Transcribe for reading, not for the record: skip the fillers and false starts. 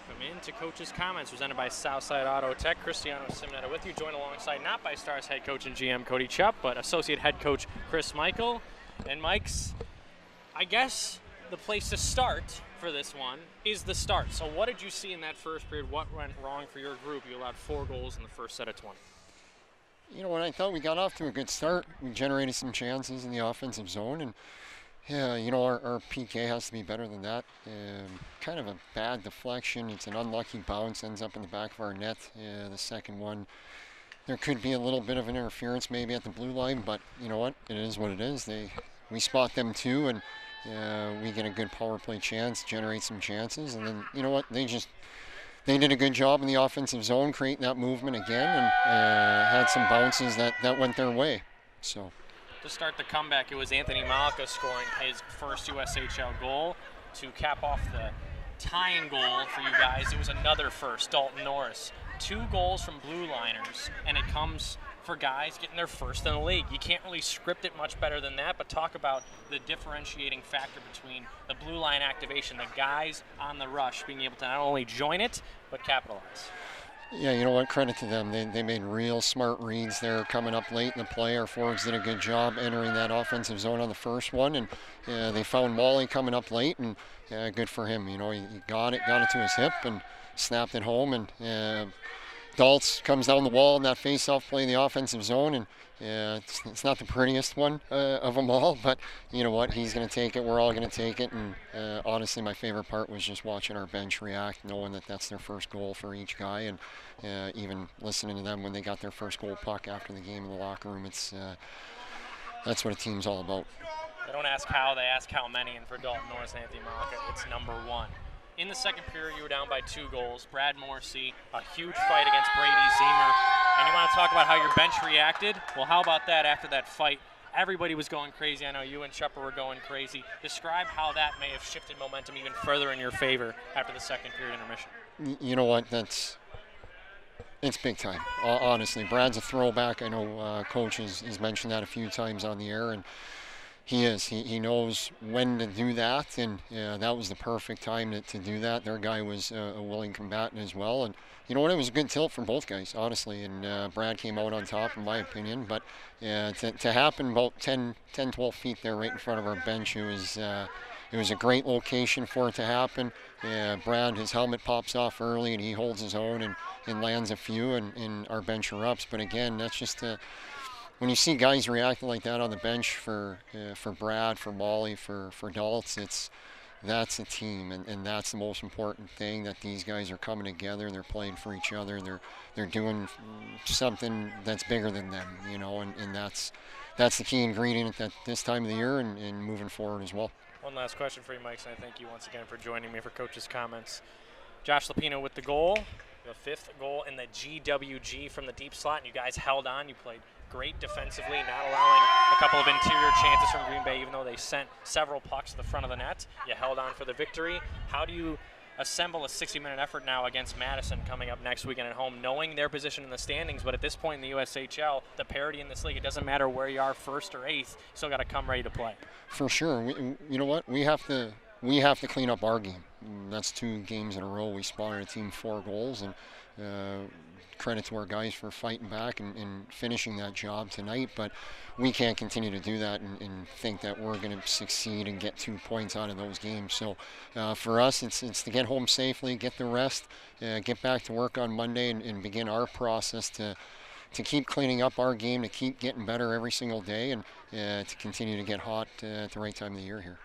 Welcome into Coach's Comments, presented by Southside Auto Tech. Cristiano Simonetta with you, joined alongside not by Stars head coach and GM Cody Chupp, but associate head coach Chris Michael. And Mike's, I guess the place to start for this one is the start. So what did you see in that first period? What went wrong for your group? You allowed 4 goals in the first set of 20. You know what, I thought we got off to a good start. We generated some chances in the offensive zone, and yeah, you know, our PK has to be better than that. Kind of a bad deflection. It's an unlucky bounce, ends up in the back of our net. The second one, there could be a little bit of an interference maybe at the blue line, but you know what, it is what it is. We spot them too, and we get a good power play chance, generate some chances, and then you know what, they did a good job in the offensive zone, creating that movement again, and had some bounces that went their way. So. To start the comeback, it was Anthony Malika scoring his first USHL goal to cap off the tying goal for you guys. It was another first, Dalton Norris. 2 goals from blue liners, and it comes for guys getting their first in the league. You can't really script it much better than that, but talk about the differentiating factor between the blue line activation, the guys on the rush being able to not only join it, but capitalize. Yeah, you know what, credit to them. They made real smart reads there coming up late in the play. Our forwards did a good job entering that offensive zone on the first one, and they found Molly coming up late, and good for him. You know, he got it to his hip and snapped it home, and Daltz comes down the wall in that face-off play in the offensive zone, and it's not the prettiest one of them all, but you know what, he's going to take it, we're all going to take it, and honestly my favorite part was just watching our bench react, knowing that that's their first goal for each guy, and even listening to them when they got their first goal puck after the game in the locker room. That's what a team's all about. They don't ask how, they ask how many, and for Dalton Norris and Anthony Malika, it's number 1. In the second period, you were down by 2 goals. Brad Morrissey, a huge fight against Brady Zemer. And you want to talk about how your bench reacted? Well, how about that after that fight? Everybody was going crazy. I know you and Chupper were going crazy. Describe how that may have shifted momentum even further in your favor after the second period intermission. You know what, it's big time, honestly. Brad's a throwback. I know Coach has mentioned that a few times on the air, and he knows when to do that, and that was the perfect time to do that. Their guy was a willing combatant as well, and you know what, it was a good tilt for both guys, honestly, and Brad came out on top in my opinion, but to happen about 10-12 feet there right in front of our bench, it was a great location for it to happen. Brad, his helmet pops off early, and he holds his own and lands a few, and our bench erupts, but again, that's just when you see guys reacting like that on the bench for Brad, for Molly, for Daltz, that's a team, and that's the most important thing, that these guys are coming together, they're playing for each other, they're doing something that's bigger than them, you know, and that's the key ingredient at this time of the year and moving forward as well. One last question for you, Mike, and I thank you once again for joining me for Coach's Comments. Josh Lupino with the goal, the 5th goal in the GWG from the deep slot, and you guys held on. You played great defensively, not allowing a couple of interior chances from Green Bay, even though they sent several pucks to the front of the net. You held on for the victory. How do you assemble a 60-minute effort now against Madison coming up next weekend at home, knowing their position in the standings, but at this point in the USHL, the parity in this league, it doesn't matter where you are, 1st or 8th, you still got to come ready to play. For sure. You know what? We have to clean up our game. That's 2 games in a row. We spotted a team 4 goals, and credit to our guys for fighting back and finishing that job tonight, but we can't continue to do that and think that we're going to succeed and get 2 points out of those games. So for us, it's to get home safely, get the rest, get back to work on Monday, and begin our process to keep cleaning up our game, to keep getting better every single day, and to continue to get hot at the right time of the year here.